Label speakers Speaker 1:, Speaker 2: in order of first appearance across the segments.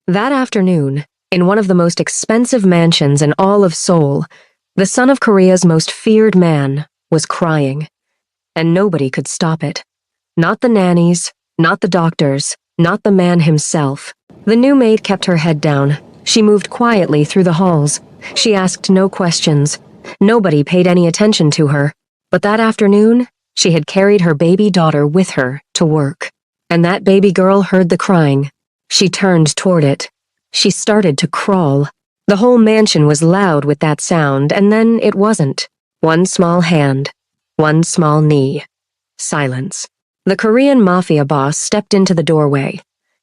Speaker 1: That afternoon, in one of the most expensive mansions in all of Seoul, the son of Korea's most feared man was crying, and nobody could stop it. Not the nannies, not the doctors, not the man himself. The new maid kept her head down. She moved quietly through the halls. She asked no questions. Nobody paid any attention to her. But that afternoon, she had carried her baby daughter with her to work. And that baby girl heard the crying. She turned toward it. She started to crawl. The whole mansion was loud with that sound, and then it wasn't. One small hand. One small knee. Silence. The Korean Mafia boss stepped into the doorway.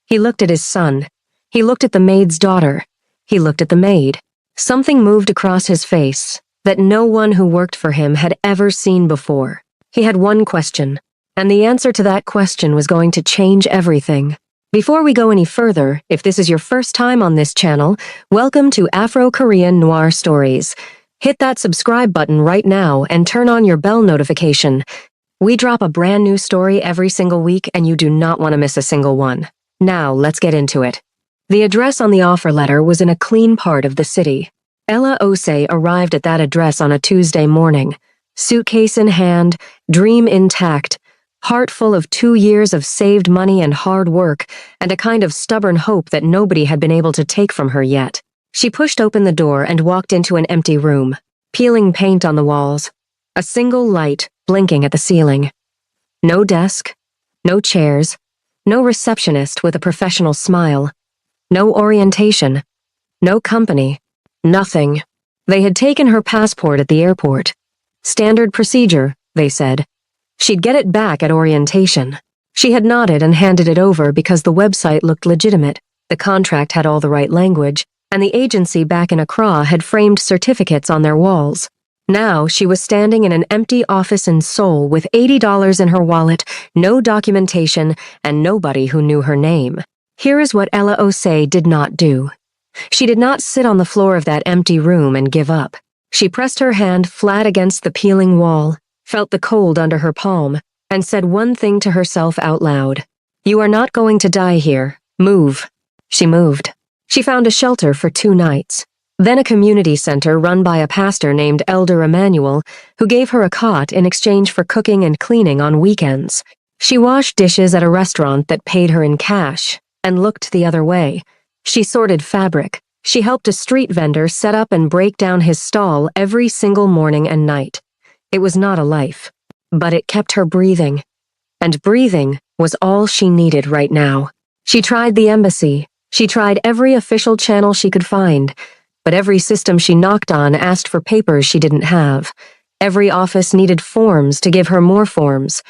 Speaker 1: He looked at his son. He looked at the maid's daughter. He looked at the maid. Something moved across his face that no one who worked for him had ever seen before. He had one question, and the answer to that question was going to change everything. Before we go any further, if this is your first time on this channel, welcome to Afro-Korean Noir Stories. Hit that subscribe button right now and turn on your bell notification. We drop a brand new story every single week and you do not want to miss a single one. Now, let's get into it. The address on the offer letter was in a clean part of the city. Ella Osei arrived at that address on a Tuesday morning, suitcase in hand, dream intact, heart full of 2 years of saved money and hard work, and a kind of stubborn hope that nobody had been able to take from her yet. She pushed open the door and walked into an empty room, peeling paint on the walls, a single light blinking at the ceiling. No desk, no chairs, no receptionist with a professional smile, no orientation, no company, nothing. They had taken her passport at the airport. Standard procedure, they said. She'd get it back at orientation. She had nodded and handed it over because the website looked legitimate, the contract had all the right language, and the agency back in Accra had framed certificates on their walls. Now she was standing in an empty office in Seoul with $80 in her wallet, no documentation, and nobody who knew her name. Here is what Ella Osei did not do. She did not sit on the floor of that empty room and give up. She pressed her hand flat against the peeling wall, felt the cold under her palm, and said one thing to herself out loud. "You are not going to die here. Move." She moved. She found a shelter for 2 nights, then a community center run by a pastor named Elder Emmanuel, who gave her a cot in exchange for cooking and cleaning on weekends. She washed dishes at a restaurant that paid her in cash, and looked the other way. She sorted fabric. She helped a street vendor set up and break down his stall every single morning and night. It was not a life, but it kept her breathing. And breathing was all she needed right now. She tried the embassy. She tried every official channel she could find, but every system she knocked on asked for papers she didn't have. Every office needed forms to give her more forms.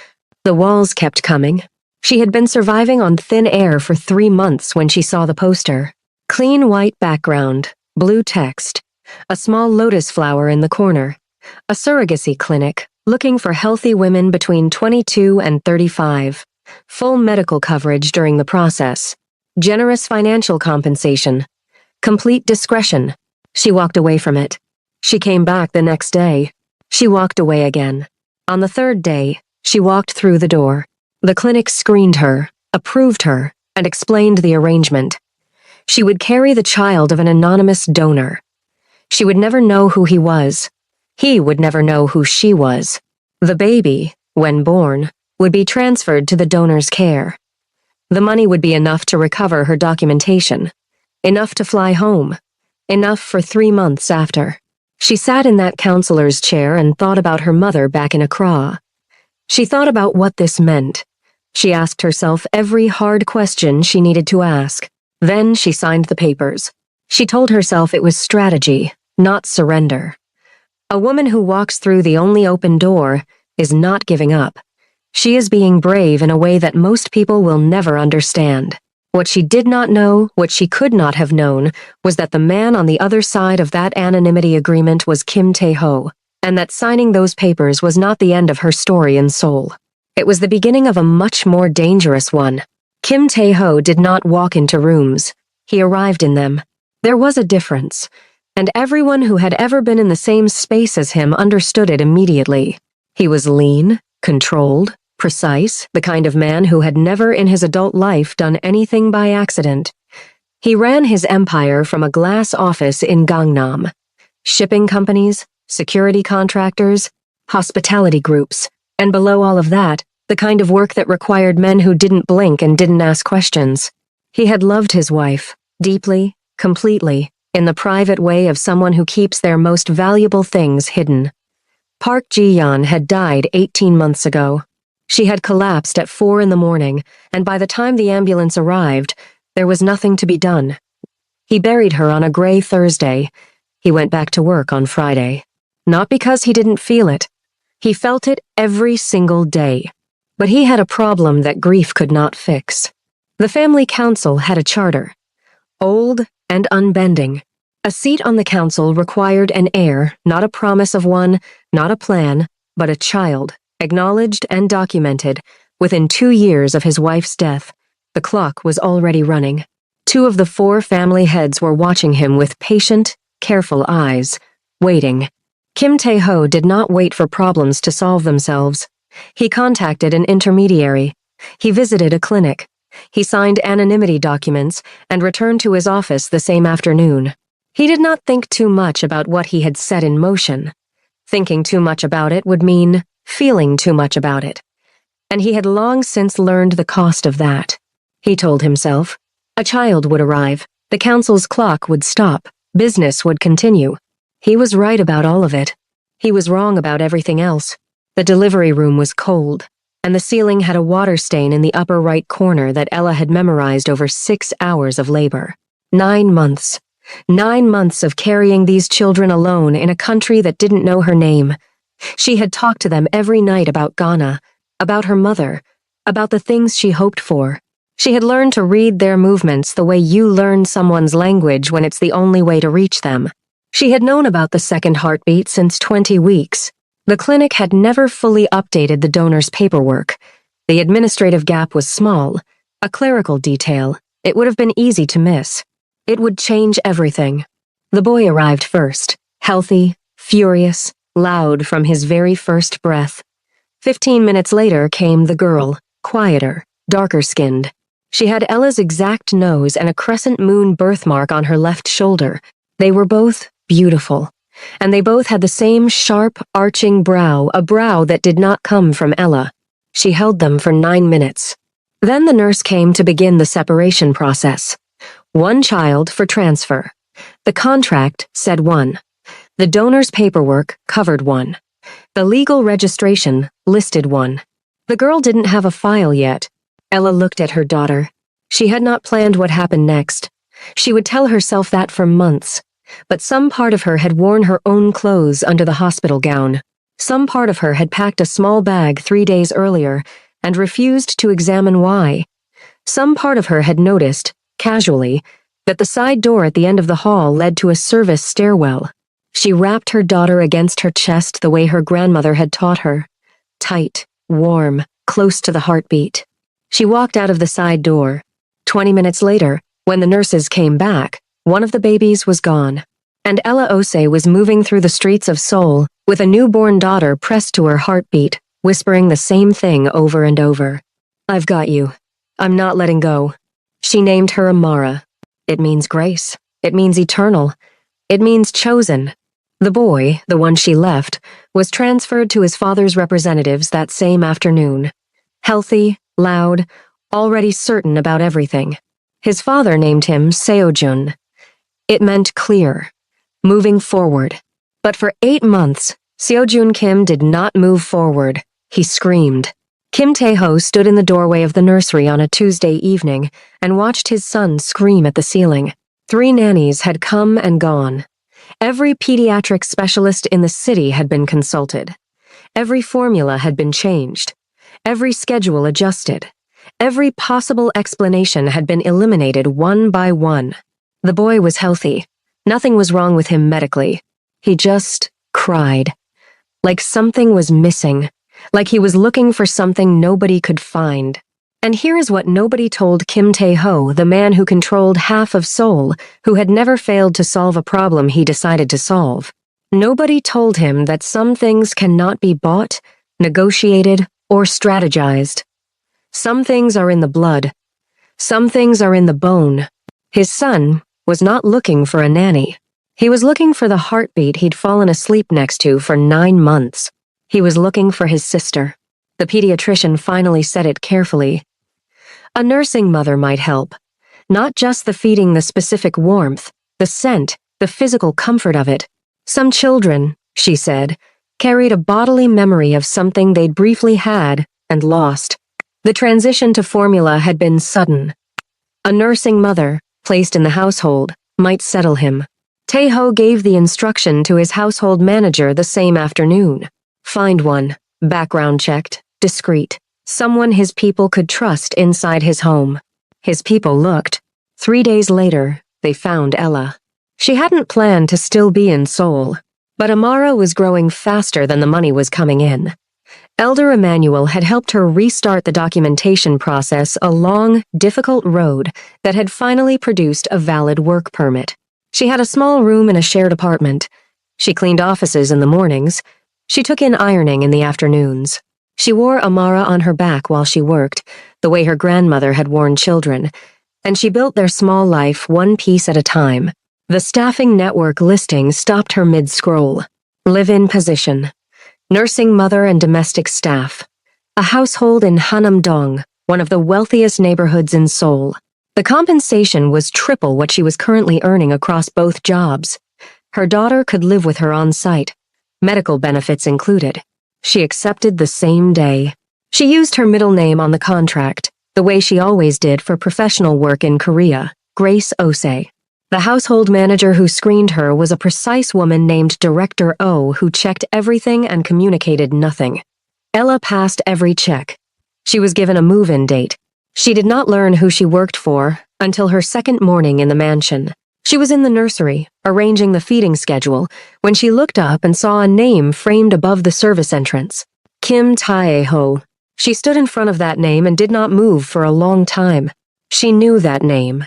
Speaker 1: The walls kept coming. She had been surviving on thin air for 3 months when she saw the poster. Clean white background, blue text, a small lotus flower in the corner. A surrogacy clinic, looking for healthy women between 22 and 35. Full medical coverage during the process. Generous financial compensation. Complete discretion. She walked away from it. She came back the next day. She walked away again. On the 3rd day, she walked through the door. The clinic screened her, approved her, and explained the arrangement. She would carry the child of an anonymous donor. She would never know who he was. He would never know who she was. The baby, when born, would be transferred to the donor's care. The money would be enough to recover her documentation, enough to fly home, enough for 3 months after. She sat in that counselor's chair and thought about her mother back in Accra. She thought about what this meant. She asked herself every hard question she needed to ask. Then she signed the papers. She told herself it was strategy, not surrender. A woman who walks through the only open door is not giving up. She is being brave in a way that most people will never understand. What she did not know, what she could not have known, was that the man on the other side of that anonymity agreement was Kim Tae-ho, and that signing those papers was not the end of her story in Seoul. It was the beginning of a much more dangerous one. Kim Tae-ho did not walk into rooms. He arrived in them. There was a difference. And everyone who had ever been in the same space as him understood it immediately. He was lean, controlled, precise, the kind of man who had never in his adult life done anything by accident. He ran his empire from a glass office in Gangnam. Shipping companies, security contractors, hospitality groups, and below all of that, the kind of work that required men who didn't blink and didn't ask questions. He had loved his wife, deeply, completely, in the private way of someone who keeps their most valuable things hidden. Park Ji-yeon had died 18 months ago. She had collapsed at 4 a.m, and by the time the ambulance arrived, there was nothing to be done. He buried her on a gray Thursday. He went back to work on Friday. Not because he didn't feel it. He felt it every single day. But he had a problem that grief could not fix. The family council had a charter. Old and unbending. A seat on the council required an heir, not a promise of one, not a plan, but a child, acknowledged and documented, within 2 years of his wife's death. The clock was already running. 2 of the 4 family heads were watching him with patient, careful eyes, waiting. Kim Tae-ho did not wait for problems to solve themselves. He contacted an intermediary. He visited a clinic. He signed anonymity documents and returned to his office the same afternoon. He did not think too much about what he had set in motion. Thinking too much about it would mean feeling too much about it. And he had long since learned the cost of that. He told himself, a child would arrive, the council's clock would stop, business would continue. He was right about all of it. He was wrong about everything else. The delivery room was cold, and the ceiling had a water stain in the upper right corner that Ella had memorized over 6 hours of labor. 9 months. 9 months of carrying these children alone in a country that didn't know her name. She had talked to them every night about Ghana, about her mother, about the things she hoped for. She had learned to read their movements the way you learn someone's language when it's the only way to reach them. She had known about the second heartbeat since 20 weeks. The clinic had never fully updated the donor's paperwork. The administrative gap was small, a clerical detail. It would have been easy to miss. It would change everything. The boy arrived first, healthy, furious, loud from his very first breath. 15 minutes later came the girl, quieter, darker-skinned. She had Ella's exact nose and a crescent moon birthmark on her left shoulder. They were both beautiful, and they both had the same sharp, arching brow, a brow that did not come from Ella. She held them for 9 minutes. Then the nurse came to begin the separation process. 1 child for transfer. The contract said 1. The donor's paperwork covered 1. The legal registration listed 1. The girl didn't have a file yet. Ella looked at her daughter. She had not planned what happened next. She would tell herself that for months. But some part of her had worn her own clothes under the hospital gown. Some part of her had packed a small bag 3 days earlier and refused to examine why. Some part of her had noticed, casually, that the side door at the end of the hall led to a service stairwell. She wrapped her daughter against her chest the way her grandmother had taught her. Tight, warm, close to the heartbeat. She walked out of the side door. 20 minutes later, when the nurses came back, one of the babies was gone. And Ella Ose was moving through the streets of Seoul with a newborn daughter pressed to her heartbeat, whispering the same thing over and over. I've got you. I'm not letting go. She named her Amara. It means grace. It means eternal. It means chosen. The boy, the one she left, was transferred to his father's representatives that same afternoon. Healthy, loud, already certain about everything. His father named him Seojun. It meant clear, moving forward. But for 8 months, Seojun Kim did not move forward. He screamed. Kim Tae-ho stood in the doorway of the nursery on a Tuesday evening and watched his son scream at the ceiling. 3 nannies had come and gone. Every pediatric specialist in the city had been consulted. Every formula had been changed. Every schedule adjusted. Every possible explanation had been eliminated one by one. The boy was healthy. Nothing was wrong with him medically. He just cried. Like something was missing. Like he was looking for something nobody could find. And here is what nobody told Kim Tae-ho, the man who controlled half of Seoul, who had never failed to solve a problem he decided to solve. Nobody told him that some things cannot be bought, negotiated, or strategized. Some things are in the blood. Some things are in the bone. His son was not looking for a nanny. He was looking for the heartbeat he'd fallen asleep next to for 9 months. He was looking for his sister. The pediatrician finally said it carefully. A nursing mother might help. Not just the feeding, the specific warmth, the scent, the physical comfort of it. Some children, she said, carried a bodily memory of something they'd briefly had and lost. The transition to formula had been sudden. A nursing mother, placed in the household, might settle him. Taeho gave the instruction to his household manager the same afternoon. Find one, background checked, discreet, someone his people could trust inside his home. His people looked. 3 days later, they found Ella. She hadn't planned to still be in Seoul, but Amara was growing faster than the money was coming in. Elder Emmanuel had helped her restart the documentation process, a long, difficult road that had finally produced a valid work permit. She had a small room in a shared apartment. She cleaned offices in the mornings. She took in ironing in the afternoons. She wore Amara on her back while she worked, the way her grandmother had worn children, and she built their small life one piece at a time. The staffing network listing stopped her mid-scroll. Live-in position. Nursing mother and domestic staff. A household in Hanam-dong, one of the wealthiest neighborhoods in Seoul. The compensation was triple what she was currently earning across both jobs. Her daughter could live with her on site. Medical benefits included. She accepted the same day. She used her middle name on the contract, the way she always did for professional work in Korea, Grace Ose. The household manager who screened her was a precise woman named Director O who checked everything and communicated nothing. Ella passed every check. She was given a move-in date. She did not learn who she worked for until her second morning in the mansion. She was in the nursery, arranging the feeding schedule, when she looked up and saw a name framed above the service entrance. Kim Tae-ho. She stood in front of that name and did not move for a long time. She knew that name.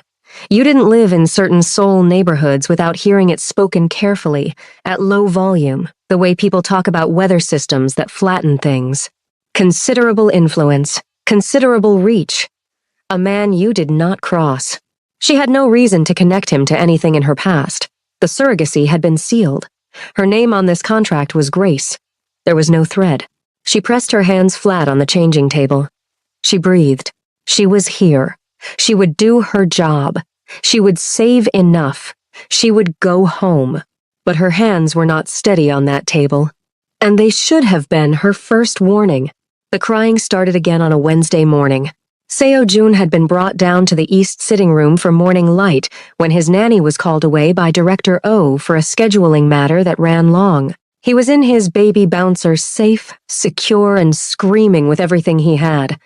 Speaker 1: You didn't live in certain Seoul neighborhoods without hearing it spoken carefully, at low volume, the way people talk about weather systems that flatten things. Considerable influence, considerable reach. A man you did not cross. She had no reason to connect him to anything in her past. The surrogacy had been sealed. Her name on this contract was Grace. There was no thread. She pressed her hands flat on the changing table. She breathed. She was here. She would do her job. She would save enough. She would go home. But her hands were not steady on that table. And they should have been her first warning. The crying started again on a Wednesday morning. Seo-jun had been brought down to the east sitting room for morning light when his nanny was called away by Director O for a scheduling matter that ran long. He was in his baby bouncer, safe, secure, and screaming with everything he had.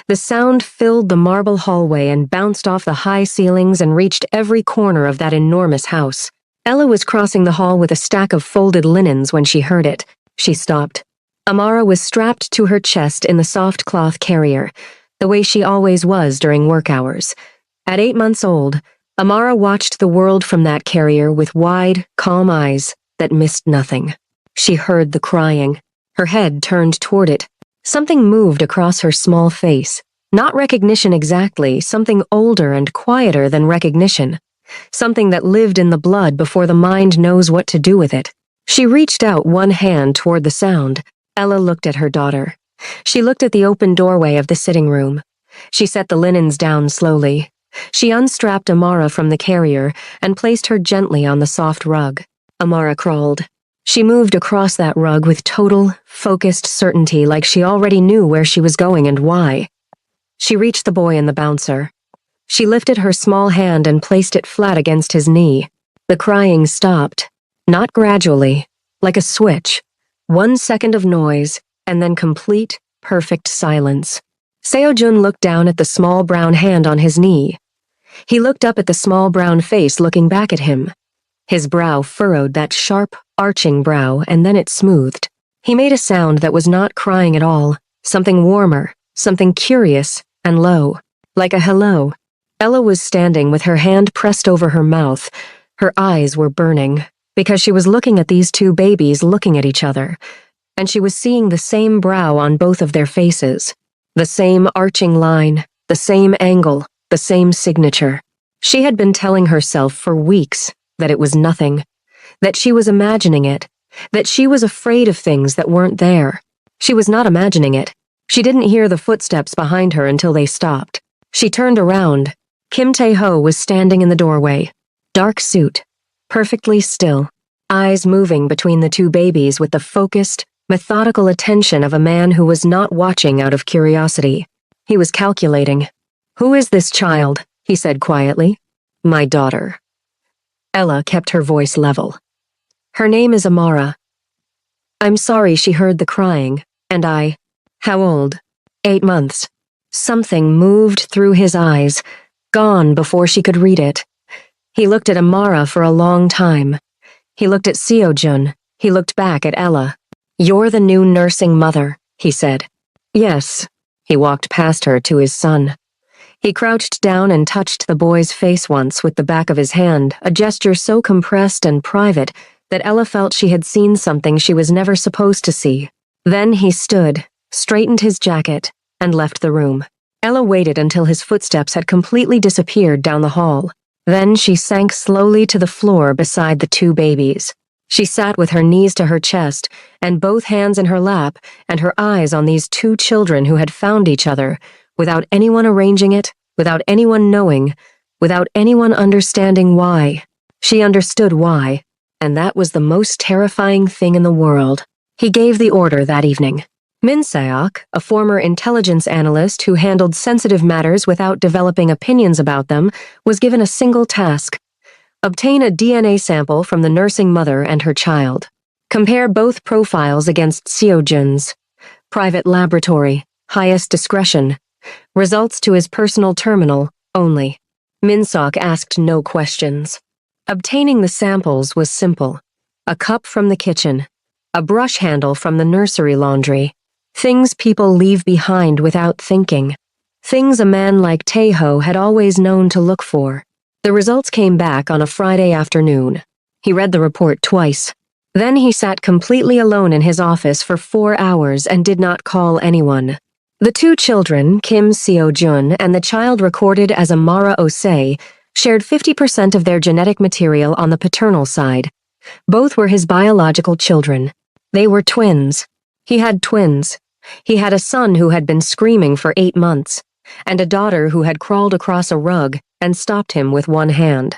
Speaker 1: The sound filled the marble hallway and bounced off the high ceilings and reached every corner of that enormous house. Ella was crossing the hall with a stack of folded linens when she heard it. She stopped. Amara was strapped to her chest in the soft cloth carrier, the way she always was during work hours. At 8 months old, Amara watched the world from that carrier with wide, calm eyes that missed nothing. She heard the crying. Her head turned toward it. Something moved across her small face. Not recognition exactly, something older and quieter than recognition. Something that lived in the blood before the mind knows what to do with it. She reached out one hand toward the sound. Ella looked at her daughter. She looked at the open doorway of the sitting room. She set the linens down slowly. She unstrapped Amara from the carrier and placed her gently on the soft rug. Amara crawled. She moved across that rug with total, focused certainty, like she already knew where she was going and why. She reached the boy in the bouncer. She lifted her small hand and placed it flat against his knee. The crying stopped. Not gradually, like a switch. 1 second of noise, and then complete, perfect silence. Seo-jun looked down at the small brown hand on his knee. He looked up at the small brown face looking back at him. His brow furrowed that sharp, arching brow, and then it smoothed. He made a sound that was not crying at all, something warmer, something curious and low, like a hello. Ella was standing with her hand pressed over her mouth. Her eyes were burning, because she was looking at these two babies looking at each other, and she was seeing the same brow on both of their faces, the same arching line, the same angle, the same signature. She had been telling herself for weeks that it was nothing, that she was imagining it, that she was afraid of things that weren't there. She was not imagining it. She didn't hear the footsteps behind her until they stopped. She turned around. Kim Tae-ho was standing in the doorway. Dark suit, perfectly still, eyes moving between the two babies with the focused, methodical attention of a man who was not watching out of curiosity. He was calculating. "Who is this child?" he said quietly. "My daughter." Ella kept her voice level. "Her name is Amara." "I'm sorry she heard the crying, and I—" "How old?" 8 months. Something moved through his eyes, gone before she could read it. He looked at Amara for a long time. He looked at Seo-jun. He looked back at Ella. "You're the new nursing mother," he said. "Yes." He walked past her to his son. He crouched down and touched the boy's face once with the back of his hand, a gesture so compressed and private that Ella felt she had seen something she was never supposed to see. Then he stood, straightened his jacket, and left the room. Ella waited until his footsteps had completely disappeared down the hall. Then she sank slowly to the floor beside the two babies. She sat with her knees to her chest and both hands in her lap and her eyes on these two children who had found each other, without anyone arranging it, without anyone knowing, without anyone understanding why. She understood why, and that was the most terrifying thing in the world. He gave the order that evening. Min Seok, a former intelligence analyst who handled sensitive matters without developing opinions about them, was given a single task: obtain a DNA sample from the nursing mother and her child. Compare both profiles against Seo-jun's. Private laboratory, highest discretion. Results to his personal terminal, only. Min Seok asked no questions. Obtaining the samples was simple. A cup from the kitchen. A brush handle from the nursery laundry. Things people leave behind without thinking. Things a man like Tae-ho had always known to look for. The results came back on a Friday afternoon. He read the report twice. Then he sat completely alone in his office for 4 hours and did not call anyone. The two children, Kim Seo-jun and the child recorded as Amara Osei, shared 50% of their genetic material on the paternal side. Both were his biological children. They were twins. He had twins. He had a son who had been screaming for 8 months, and a daughter who had crawled across a rug and stopped him with one hand.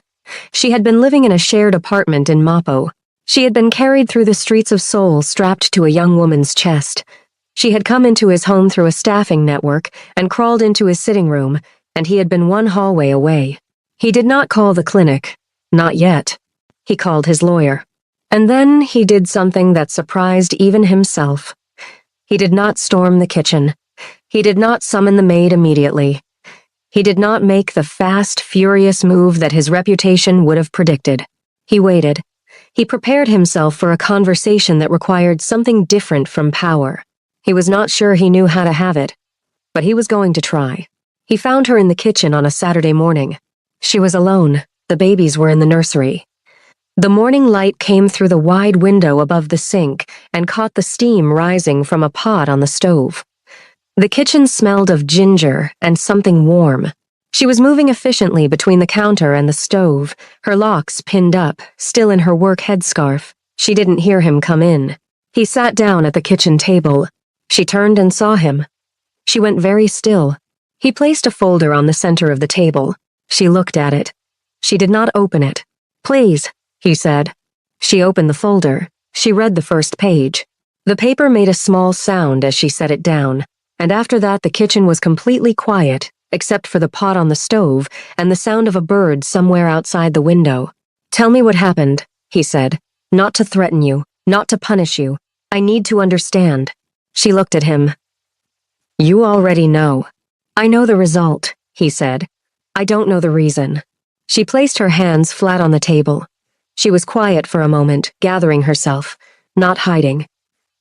Speaker 1: She had been living in a shared apartment in Mapo. She had been carried through the streets of Seoul strapped to a young woman's chest. She had come into his home through a staffing network and crawled into his sitting room, and he had been one hallway away. He did not call the clinic. Not yet. He called his lawyer. And then he did something that surprised even himself. He did not storm the kitchen. He did not summon the maid immediately. He did not make the fast, furious move that his reputation would have predicted. He waited. He prepared himself for a conversation that required something different from power. He was not sure he knew how to have it, but he was going to try. He found her in the kitchen on a Saturday morning. She was alone. The babies were in the nursery. The morning light came through the wide window above the sink and caught the steam rising from a pot on the stove. The kitchen smelled of ginger and something warm. She was moving efficiently between the counter and the stove, her locks pinned up, still in her work headscarf. She didn't hear him come in. He sat down at the kitchen table. She turned and saw him. She went very still. He placed a folder on the center of the table. She looked at it. She did not open it. "Please," he said. She opened the folder. She read the first page. The paper made a small sound as she set it down, and after that the kitchen was completely quiet, except for the pot on the stove and the sound of a bird somewhere outside the window. "Tell me what happened," he said. "Not to threaten you, not to punish you. I need to understand." She looked at him. "You already know." "I know the result," he said. "I don't know the reason." She placed her hands flat on the table. She was quiet for a moment, gathering herself, not hiding.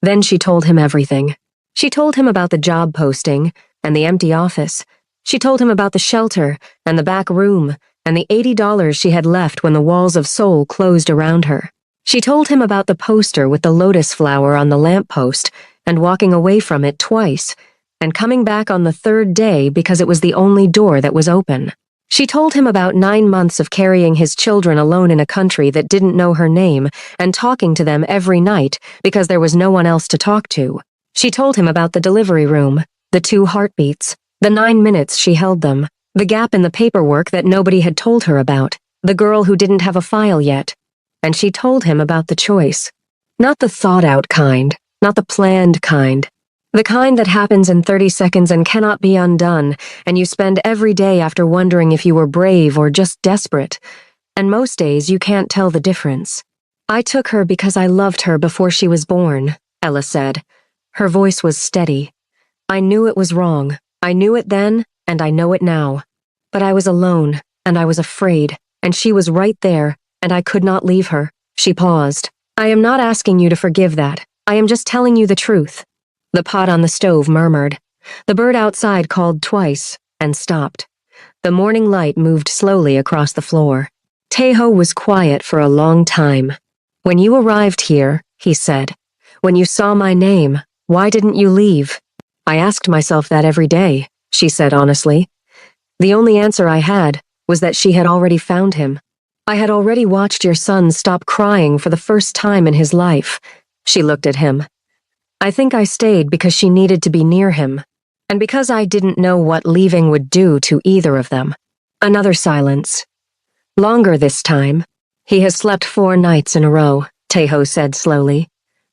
Speaker 1: Then she told him everything. She told him about the job posting and the empty office. She told him about the shelter and the back room and the $80 she had left when the walls of Seoul closed around her. She told him about the poster with the lotus flower on the lamppost and walking away from it twice and coming back on the third day because it was the only door that was open. She told him about 9 months of carrying his children alone in a country that didn't know her name and talking to them every night because there was no one else to talk to. She told him about the delivery room, the 2 heartbeats, the 9 minutes she held them, the gap in the paperwork that nobody had told her about, the girl who didn't have a file yet. And she told him about the choice. Not the thought-out kind, not the planned kind. The kind that happens in 30 seconds and cannot be undone, and you spend every day after wondering if you were brave or just desperate. And most days you can't tell the difference. I took her because I loved her before she was born, Ella said. Her voice was steady. I knew it was wrong. I knew it then, and I know it now. But I was alone, and I was afraid, and she was right there, and I could not leave her. She paused. I am not asking you to forgive that. I am just telling you the truth. The pot on the stove murmured. The bird outside called twice, and stopped. The morning light moved slowly across the floor. Tejo was quiet for a long time. When you arrived here, he said, when you saw my name, why didn't you leave? I asked myself that every day, she said honestly. The only answer I had was that she had already found him. I had already watched your son stop crying for the first time in his life. She looked at him. I think I stayed because she needed to be near him, and because I didn't know what leaving would do to either of them. Another silence. Longer this time. He has slept 4 nights in a row, Tejo said slowly.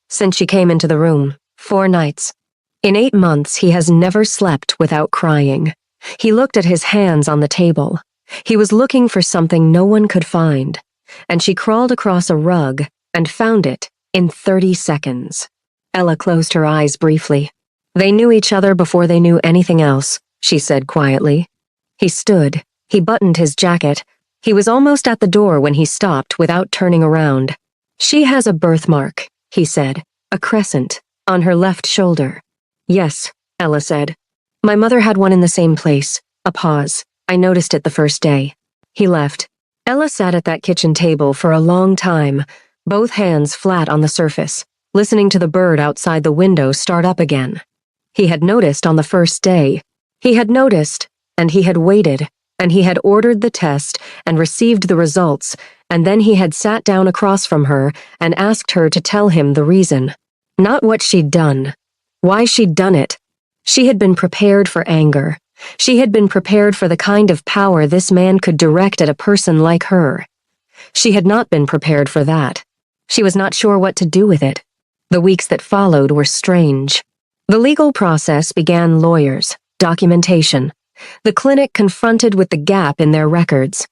Speaker 1: Since she came into the room, 4 nights. In 8 months, he has never slept without crying. He looked at his hands on the table. He was looking for something no one could find, and she crawled across a rug and found it in 30 seconds. Ella closed her eyes briefly. They knew each other before they knew anything else, she said quietly. He stood. He buttoned his jacket. He was almost at the door when he stopped without turning around. She has a birthmark, he said, a crescent, on her left shoulder. Yes, Ella said. My mother had one in the same place. A pause. I noticed it the first day. He left. Ella sat at that kitchen table for a long time, both hands flat on the surface, listening to the bird outside the window start up again. He had noticed on the first day. He had noticed, and he had waited, and he had ordered the test and received the results, and then he had sat down across from her and asked her to tell him the reason. Not what she'd done. Why she'd done it. She had been prepared for anger. She had been prepared for the kind of power this man could direct at a person like her. She had not been prepared for that. She was not sure what to do with it. The weeks that followed were strange. The legal process began lawyers, documentation. The clinic confronted with the gap in their records.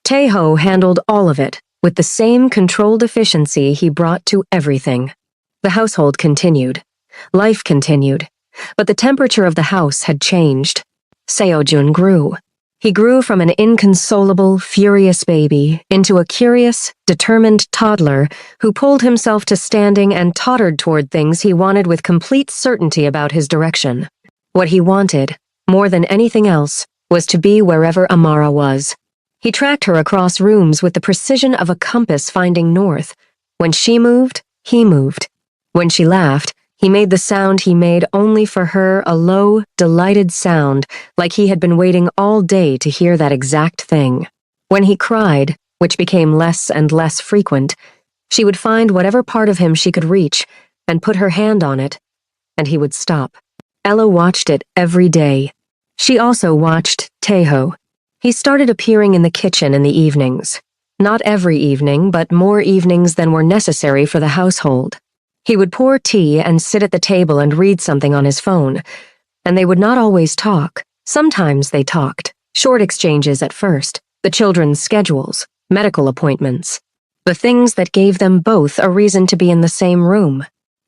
Speaker 1: Tejo handled all of it with the same controlled efficiency he brought to everything. The household continued. Life continued. But the temperature of the house had changed. Seojun grew. He grew from an inconsolable, furious baby into a curious, determined toddler who pulled himself to standing and tottered toward things he wanted with complete certainty about his direction. What he wanted, more than anything else, was to be wherever Amara was. He tracked her across rooms with the precision of a compass finding north. When she moved, he moved. When she laughed, he made the sound he made only for her, a low, delighted sound, like he had been waiting all day to hear that exact thing. When he cried, which became less and less frequent, she would find whatever part of him she could reach and put her hand on it, and he would stop. Ella watched it every day. She also watched Tejo. He started appearing in the kitchen in the evenings. Not every evening, but more evenings than were necessary for the household. He would pour tea and sit at the table and read something on his phone, and they would not always talk. Sometimes they talked, short exchanges at first, the children's schedules, medical appointments, the things that gave them both a reason to be in the same room.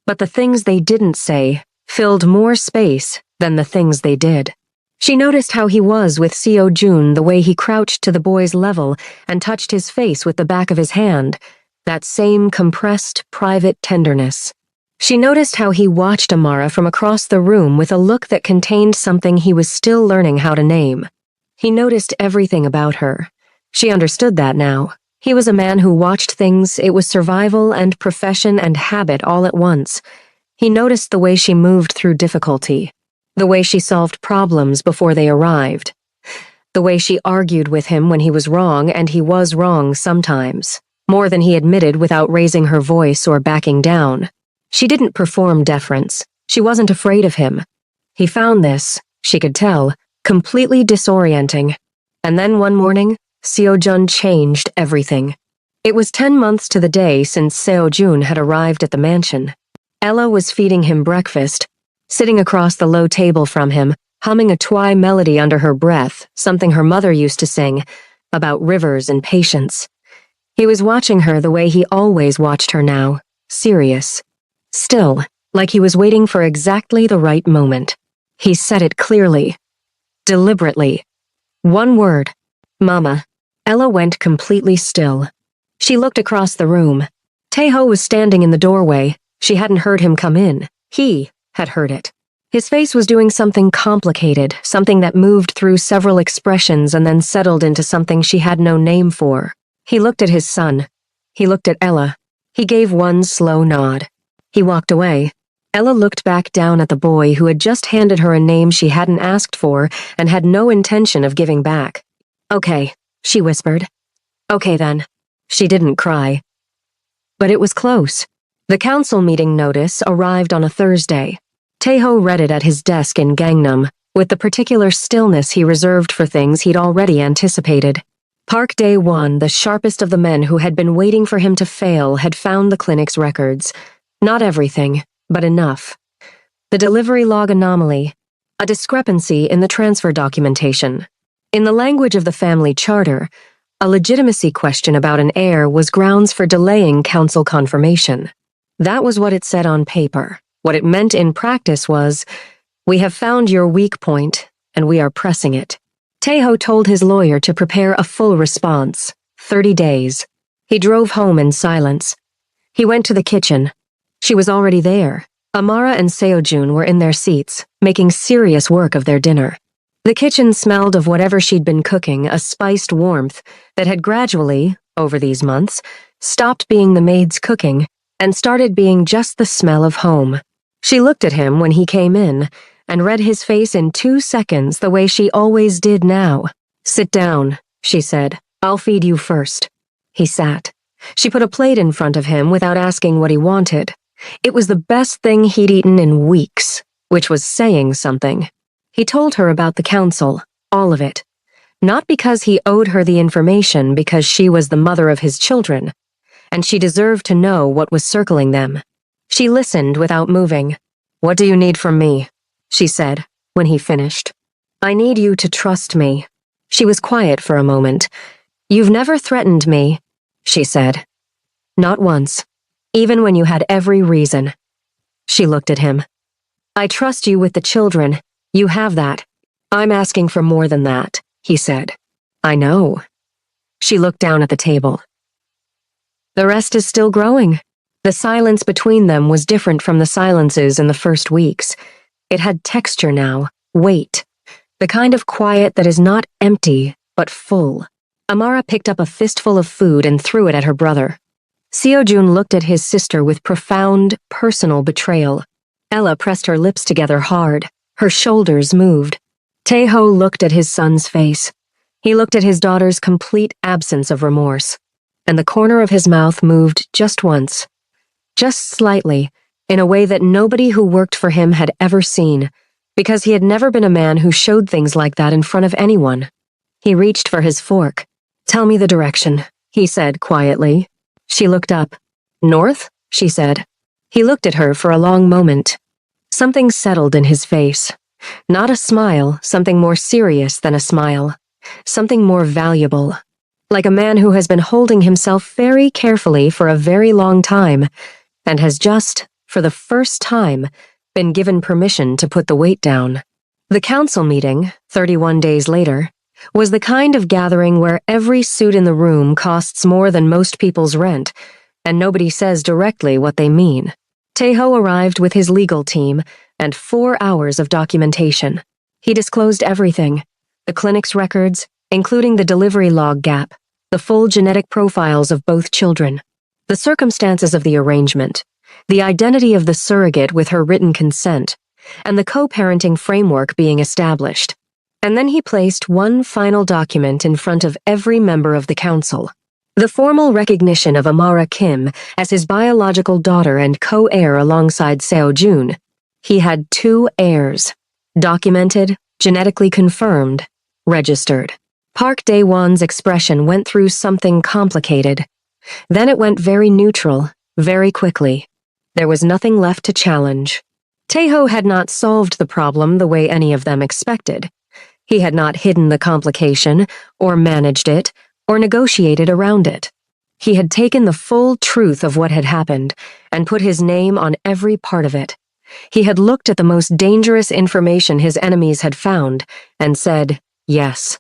Speaker 1: But the things they didn't say filled more space than the things they did. She noticed how he was with Seojun, the way he crouched to the boy's level and touched his face with the back of his hand, that same compressed, private tenderness. She noticed how he watched Amara from across the room with a look that contained something he was still learning how to name. He noticed everything about her. She understood that now. He was a man who watched things. It was survival and profession and habit all at once. He noticed the way she moved through difficulty, the way she solved problems before they arrived. The way she argued with him when he was wrong, and he was wrong sometimes, more than he admitted without raising her voice or backing down. She didn't perform deference. She wasn't afraid of him. He found this, she could tell, completely disorienting. And then one morning, Seo-jun changed everything. It was 10 months to the day since Seo-jun had arrived at the mansion. Ella was feeding him breakfast, sitting across the low table from him, humming a twi melody under her breath, something her mother used to sing, about rivers and patience. He was watching her the way he always watched her now, serious. Still, like he was waiting for exactly the right moment. He said it clearly, deliberately. One word, Mama. Ella went completely still. She looked across the room. Taeho was standing in the doorway. She hadn't heard him come in. He had heard it. His face was doing something complicated, something that moved through several expressions and then settled into something she had no name for. He looked at his son. He looked at Ella. He gave one slow nod. He walked away. Ella looked back down at the boy who had just handed her a name she hadn't asked for and had no intention of giving back. Okay, she whispered. Okay then. She didn't cry. But it was close. The council meeting notice arrived on a Thursday. Taeho read it at his desk in Gangnam, with the particular stillness he reserved for things he'd already anticipated. Park Dae-won, the sharpest of the men who had been waiting for him to fail, had found the clinic's records. Not everything, but enough. The delivery log anomaly, a discrepancy in the transfer documentation. In the language of the family charter, a legitimacy question about an heir was grounds for delaying council confirmation. That was what it said on paper. What it meant in practice was, we have found your weak point, and we are pressing it. Taeho told his lawyer to prepare a full response, 30 days. He drove home in silence. He went to the kitchen. She was already there. Amara and Seo-jun were in their seats, making serious work of their dinner. The kitchen smelled of whatever she'd been cooking, a spiced warmth that had gradually, over these months, stopped being the maid's cooking and started being just the smell of home. She looked at him when he came in and read his face in 2 seconds the way she always did now. Sit down, she said. I'll feed you first. He sat. She put a plate in front of him without asking what he wanted. It was the best thing he'd eaten in weeks, which was saying something. He told her about the council, all of it. Not because he owed her the information, because she was the mother of his children, and she deserved to know what was circling them. She listened without moving. What do you need from me? She said, when he finished. I need you to trust me. She was quiet for a moment. You've never threatened me, she said. Not once, even when you had every reason. She looked at him. I trust you with the children. You have that. I'm asking for more than that, he said. I know. She looked down at the table. The rest is still growing. The silence between them was different from the silences in the first weeks. It had texture now, weight. The kind of quiet that is not empty, but full. Amara picked up a fistful of food and threw it at her brother. Seo-jun looked at his sister with profound, personal betrayal. Ella pressed her lips together hard. Her shoulders moved. Taeho looked at his son's face. He looked at his daughter's complete absence of remorse. And the corner of his mouth moved just once. Just slightly, in a way that nobody who worked for him had ever seen, because he had never been a man who showed things like that in front of anyone. He reached for his fork. Tell me the direction, he said quietly. She looked up. North? She said. He looked at her for a long moment. Something settled in his face. Not a smile, something more serious than a smile. Something more valuable. Like a man who has been holding himself very carefully for a very long time, and has just, for the first time, been given permission to put the weight down. The council meeting, 31 days later, was the kind of gathering where every suit in the room costs more than most people's rent, and nobody says directly what they mean. Taeho arrived with his legal team and 4 hours of documentation. He disclosed everything, the clinic's records, including the delivery log gap, the full genetic profiles of both children, the circumstances of the arrangement, the identity of the surrogate with her written consent, and the co-parenting framework being established. And then he placed one final document in front of every member of the council. The formal recognition of Amara Kim as his biological daughter and co-heir alongside Seo Jun. He had 2 heirs. Documented, genetically confirmed, registered. Park Dae-won's expression went through something complicated. Then it went very neutral, very quickly. There was nothing left to challenge. Taeho had not solved the problem the way any of them expected. He had not hidden the complication, or managed it, or negotiated around it. He had taken the full truth of what had happened and put his name on every part of it. He had looked at the most dangerous information his enemies had found and said, yes.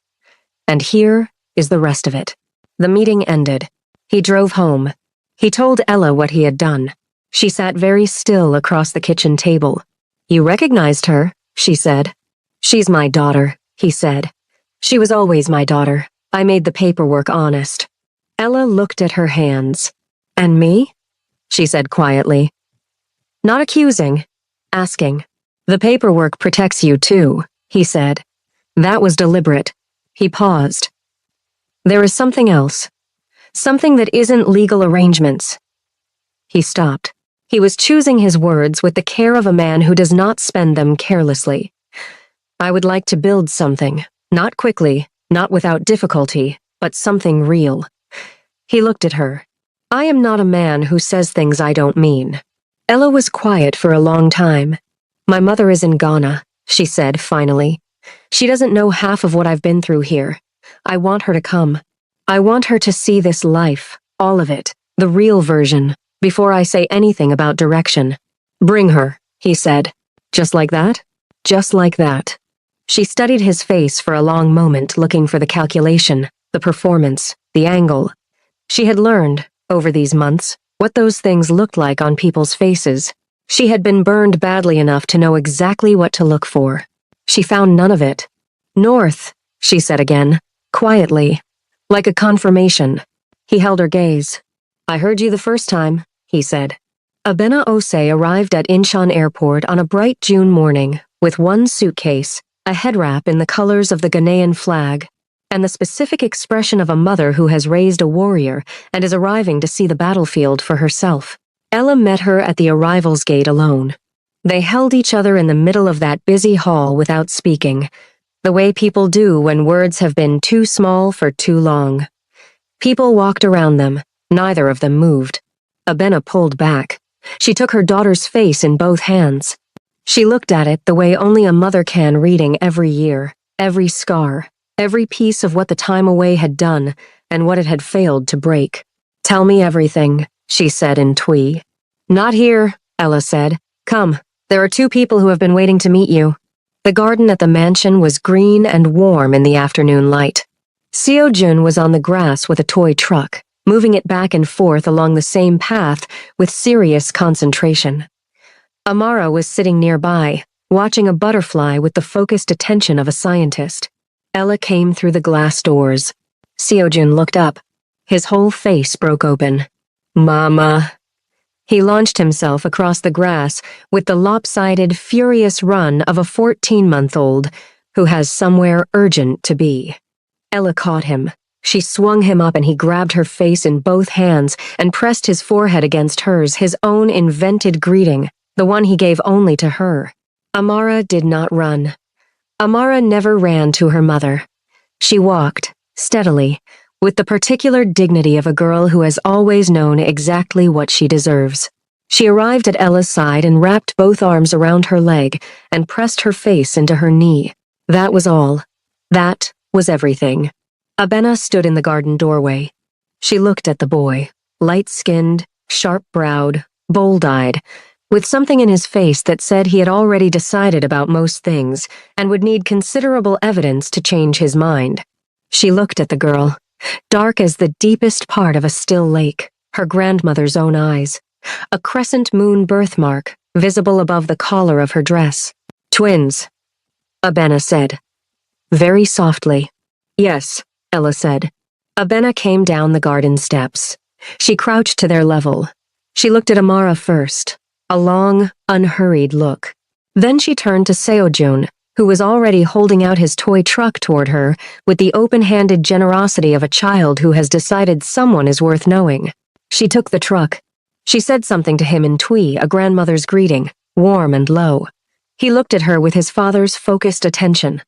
Speaker 1: And here is the rest of it. The meeting ended. He drove home. He told Ella what he had done. She sat very still across the kitchen table. You recognized her, she said. She's my daughter, he said. She was always my daughter. I made the paperwork honest. Ella looked at her hands. And me? She said quietly. Not accusing, asking. The paperwork protects you too, he said. That was deliberate. He paused. There is something else. Something that isn't legal arrangements. He stopped. He was choosing his words with the care of a man who does not spend them carelessly. I would like to build something, not quickly, not without difficulty, but something real. He looked at her. I am not a man who says things I don't mean. Ella was quiet for a long time. My mother is in Ghana, she said finally. She doesn't know half of what I've been through here. I want her to come. I want her to see this life, all of it, the real version, before I say anything about direction. Bring her, he said. Just like that? Just like that. She studied his face for a long moment, looking for the calculation, the performance, the angle. She had learned, over these months, what those things looked like on people's faces. She had been burned badly enough to know exactly what to look for. She found none of it. North, she said again, quietly, like a confirmation. He held her gaze. I heard you the first time, he said. Abena Ose arrived at Incheon Airport on a bright June morning with one suitcase, a head wrap in the colors of the Ghanaian flag, and the specific expression of a mother who has raised a warrior and is arriving to see the battlefield for herself. Ella met her at the arrivals gate alone. They held each other in the middle of that busy hall without speaking, the way people do when words have been too small for too long. People walked around them. Neither of them moved. Abena pulled back. She took her daughter's face in both hands. She looked at it the way only a mother can, reading every year, every scar, every piece of what the time away had done and what it had failed to break. Tell me everything, she said in Twi. Not here, Ella said. Come, there are 2 people who have been waiting to meet you. The garden at the mansion was green and warm in the afternoon light. Seo Jun was on the grass with a toy truck, moving it back and forth along the same path with serious concentration. Amara was sitting nearby, watching a butterfly with the focused attention of a scientist. Ella came through the glass doors. Seojun looked up. His whole face broke open. Mama. He launched himself across the grass with the lopsided, furious run of a 14-month-old who has somewhere urgent to be. Ella caught him. She swung him up and he grabbed her face in both hands and pressed his forehead against hers, his own invented greeting, the one he gave only to her. Amara did not run. Amara never ran to her mother. She walked, steadily, with the particular dignity of a girl who has always known exactly what she deserves. She arrived at Ella's side and wrapped both arms around her leg and pressed her face into her knee. That was all. That was everything. Abena stood in the garden doorway. She looked at the boy, light-skinned, sharp-browed, bold-eyed, with something in his face that said he had already decided about most things and would need considerable evidence to change his mind. She looked at the girl, dark as the deepest part of a still lake, her grandmother's own eyes, a crescent moon birthmark visible above the collar of her dress. Twins, Abena said. Very softly. Yes, Ella said. Abena came down the garden steps. She crouched to their level. She looked at Amara first, a long, unhurried look. Then she turned to Seojun, who was already holding out his toy truck toward her with the open-handed generosity of a child who has decided someone is worth knowing. She took the truck. She said something to him in Twi, a grandmother's greeting, warm and low. He looked at her with his father's focused attention.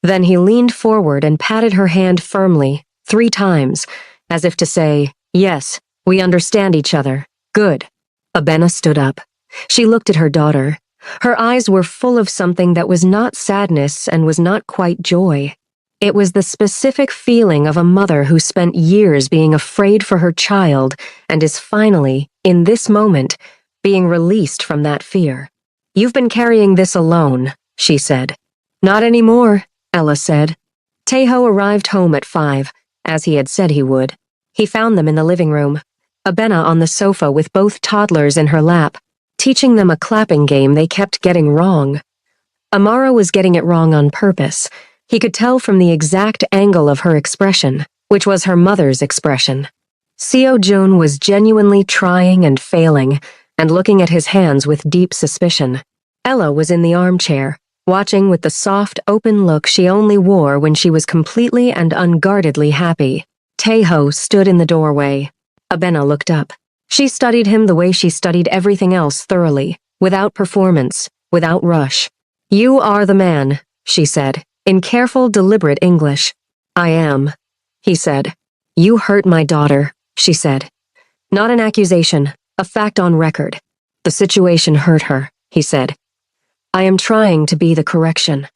Speaker 1: Then he leaned forward and patted her hand firmly, 3 times, as if to say, "Yes, we understand each other. Good." Abena stood up. She looked at her daughter. Her eyes were full of something that was not sadness and was not quite joy. It was the specific feeling of a mother who spent years being afraid for her child and is finally, in this moment, being released from that fear. "You've been carrying this alone," she said. "Not anymore," Ella said. Tejo arrived home at 5, as he had said he would. He found them in the living room, Abena on the sofa with both toddlers in her lap, teaching them a clapping game they kept getting wrong. Amara was getting it wrong on purpose. He could tell from the exact angle of her expression, which was her mother's expression. Seo Jun was genuinely trying and failing, and looking at his hands with deep suspicion. Ella was in the armchair, watching with the soft, open look she only wore when she was completely and unguardedly happy. Tejo stood in the doorway. Abena looked up. She studied him the way she studied everything else thoroughly, without performance, without rush. "You are the man," she said, in careful, deliberate English. "I am," he said. "You hurt my daughter," she said. "Not an accusation, a fact on record. The situation hurt her," he said. "I am trying to be the correction."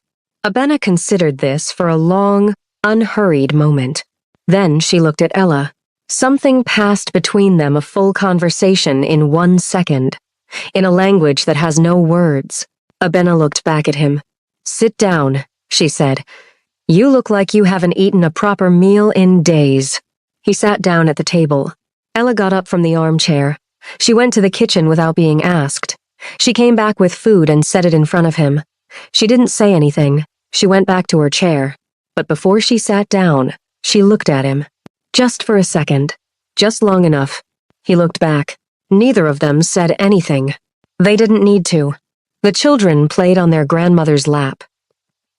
Speaker 1: Abena considered this for a long, unhurried moment. Then she looked at Ella. Something passed between them, a full conversation in 1 second. In a language that has no words. Abena looked back at him. "Sit down," she said. "You look like you haven't eaten a proper meal in days." He sat down at the table. Ella got up from the armchair. She went to the kitchen without being asked. She came back with food and set it in front of him. She didn't say anything. She went back to her chair. But before she sat down, she looked at him. Just for a second. Just long enough. He looked back. Neither of them said anything. They didn't need to. The children played on their grandmother's lap.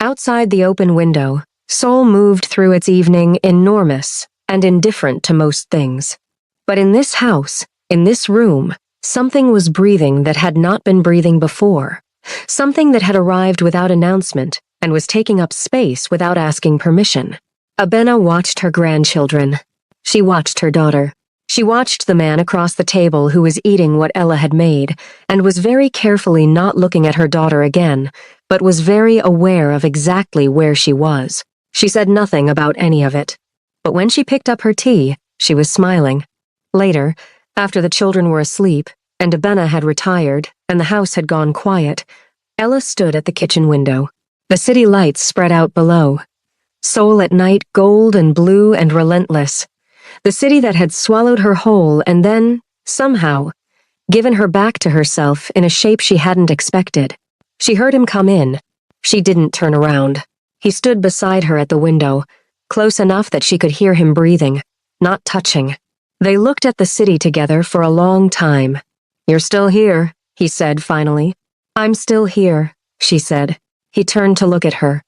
Speaker 1: Outside the open window, Seoul moved through its evening enormous and indifferent to most things. But in this house, in this room, something was breathing that had not been breathing before. Something that had arrived without announcement and was taking up space without asking permission. Abena watched her grandchildren. She watched her daughter. She watched the man across the table who was eating what Ella had made, and was very carefully not looking at her daughter again, but was very aware of exactly where she was. She said nothing about any of it. But when she picked up her tea, she was smiling. Later, after the children were asleep, and Abena had retired, and the house had gone quiet, Ella stood at the kitchen window. The city lights spread out below. Seoul at night, gold and blue and relentless. The city that had swallowed her whole and then, somehow, given her back to herself in a shape she hadn't expected. She heard him come in. She didn't turn around. He stood beside her at the window, close enough that she could hear him breathing, not touching. They looked at the city together for a long time. "You're still here," he said finally. "I'm still here," she said. He turned to look at her.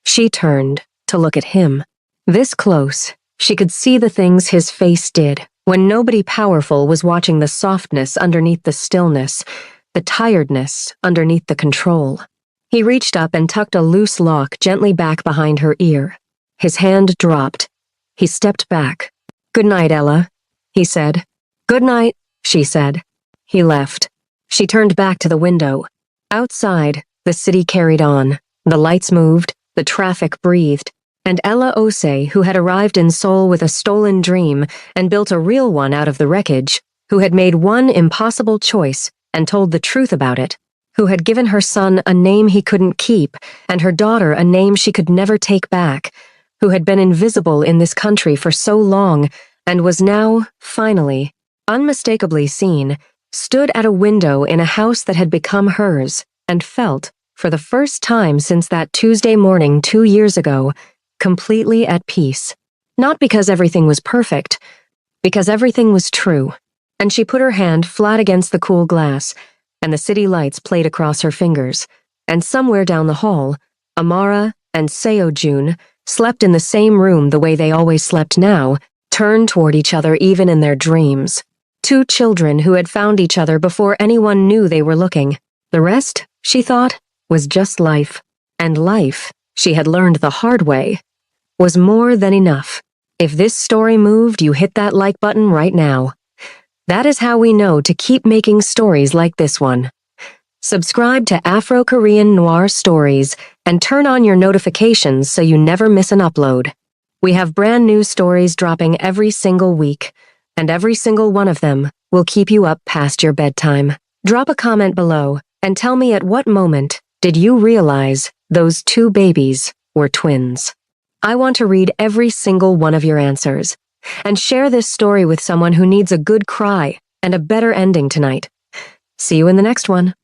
Speaker 1: She turned to look at him. This close, she could see the things his face did when nobody powerful was watching, the softness underneath the stillness, the tiredness underneath the control. He reached up and tucked a loose lock gently back behind her ear. His hand dropped. He stepped back. "Good night, Ella," he said. "Good night," she said. He left. She turned back to the window. Outside, the city carried on. The lights moved. The traffic breathed, and Ella Ose, who had arrived in Seoul with a stolen dream and built a real one out of the wreckage, who had made one impossible choice and told the truth about it, who had given her son a name he couldn't keep and her daughter a name she could never take back, who had been invisible in this country for so long and was now, finally, unmistakably seen, stood at a window in a house that had become hers and felt, for the first time since that Tuesday morning 2 years ago, completely at peace. Not because everything was perfect, because everything was true. And she put her hand flat against the cool glass, and the city lights played across her fingers, and somewhere down the hall, Amara and Seojun slept in the same room the way they always slept now, turned toward each other even in their dreams. Two children who had found each other before anyone knew they were looking. The rest, she thought, was just life. And life, she had learned the hard way, was more than enough. If this story moved, you hit that like button right now. That is how we know to keep making stories like this one. Subscribe to Afro-Korean Noir Stories and turn on your notifications so you never miss an upload. We have brand new stories dropping every single week, and every single one of them will keep you up past your bedtime. Drop a comment below and tell me at what moment did you realize those two babies were twins. I want to read every single one of your answers. And share this story with someone who needs a good cry and a better ending tonight. See you in the next one.